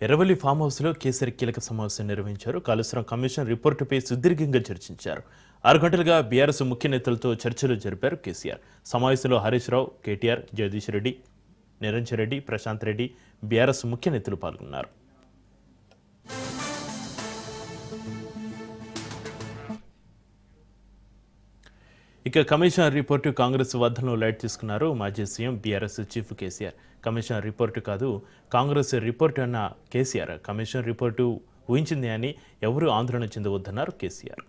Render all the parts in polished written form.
Erravalli form హౌస్లో కేసీఆర్ కీలక సమావేశం నిర్వహించారు. కాళేశ్వరం కమిషన్ రిపోర్టుపై సుదీర్ఘంగా చర్చించారు. 6 గంటలుగా బీఆర్ఎస్ ముఖ్య నేతలతో చర్చలు జరిపారు కేసీఆర్. సమావేశంలో హరీష్ రావు, కేటీఆర్, జగదీష్ రెడ్డి, నిరంజన్ రెడ్డి, ప్రశాంత్ రెడ్డి, బీఆర్ఎస్ ముఖ్య నేతలు పాల్గొన్నారు. ఇక కమిషన్ రిపోర్టు కాంగ్రెస్ వద్దను లైట్ తీసుకున్నారు మాజీ CM BRS chief KCR. Commission report కాదు, కాంగ్రెస్ రిపోర్టు అన్న కేసీఆర్. కమిషన్ రిపోర్టు ఊహించింది అని ఎవరూ ఆందోళన చెందవద్దన్నారు కేసీఆర్.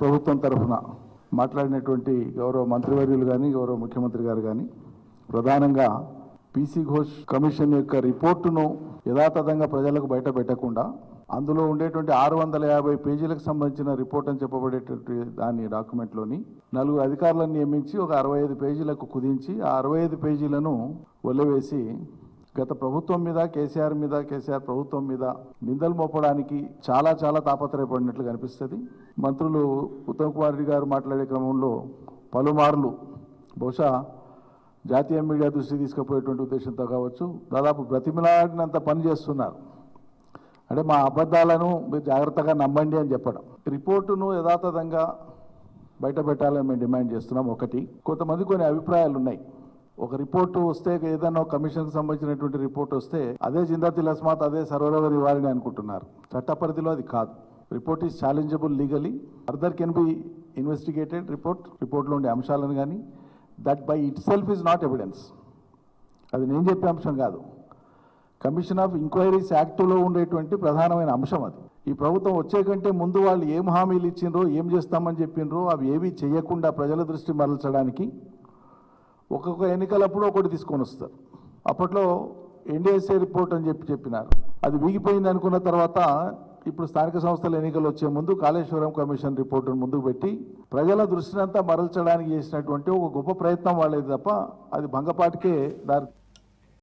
ప్రభుత్వం తరఫున మాట్లాడినటువంటి గౌరవ మంత్రివర్యులు కానీ గౌరవ ముఖ్యమంత్రి గారు కానీ ప్రధానంగా పీసీ ఘోష్ కమిషన్ యొక్క రిపోర్టును యథాతథంగా ప్రజలకు బయట పెట్టకుండా అందులో ఉండేటువంటి 650 పేజీలకు సంబంధించిన రిపోర్ట్ అని చెప్పబడేటువంటి దాని డాక్యుమెంట్లోని 4 అధికారులను నియమించి ఒక 65 పేజీలకు కుదించి ఆ 65 పేజీలను వదిలివేసి గత ప్రభుత్వం మీద కేసీఆర్ ప్రభుత్వం మీద నిందలు మోపడానికి చాలా తాపత్రయపడినట్లు కనిపిస్తుంది. మంత్రులు ఉత్తమ్ కుమార్ రెడ్డి గారు మాట్లాడే క్రమంలో పలుమార్లు బహుశా జాతీయ మీడియా దృష్టి తీసుకుపోయేటువంటి ఉద్దేశంతో కావచ్చు దాదాపు బ్రతిమిలాడినంత పని చేస్తున్నారు. అంటే మా అబద్ధాలను మీరు జాగ్రత్తగా నమ్మండి అని చెప్పడం. రిపోర్టును యథాతథంగా బయట పెట్టాలని మేము డిమాండ్ చేస్తున్నాం. ఒకటి, కొంతమంది కొన్ని అభిప్రాయాలు ఉన్నాయి. ఒక రిపోర్టు వస్తే ఏదైనా కమిషన్కి సంబంధించినటువంటి రిపోర్ట్ వస్తే అదే జిందా తిలస్మాత్ అదే సర్వరవర్ ఇవ్వాలని అనుకుంటున్నారు. చట్ట పరిధిలో అది కాదు. Report is challengeable legally. Further can be investigated రిపోర్ట్లో ఉండే అంశాలను కానీ that by itself is not evidence. అది నేను చెప్పే అంశం కాదు. కమిషన్ ఆఫ్ ఎంక్వైరీస్ యాక్ట్లో ఉండేటువంటి ప్రధానమైన అంశం అది. ఈ ప్రభుత్వం వచ్చే కంటే ముందు వాళ్ళు ఏం హామీలు ఇచ్చిండ్రో ఏం చేస్తామని చెప్పినరో అవి ఏవి చేయకుండా ప్రజల దృష్టి మరల్చడానికి ఒక్కొక్క ఎన్నికలప్పుడు ఒకటి తీసుకొని వస్తారు. అప్పట్లో ఎన్డీఎస్ఏ రిపోర్ట్ అని చెప్పినారు. అది వీగిపోయింది అనుకున్న తర్వాత ఇప్పుడు స్థానిక సంస్థల ఎన్నికలు వచ్చే ముందు కాళేశ్వరం కమిషన్ రిపోర్టును ముందుకు పెట్టి ప్రజల దృష్టినంతా మరల్చడానికి చేసినటువంటి ఒక గొప్ప ప్రయత్నం వాళ్ళేది తప్ప అది భంగపాటికే దారి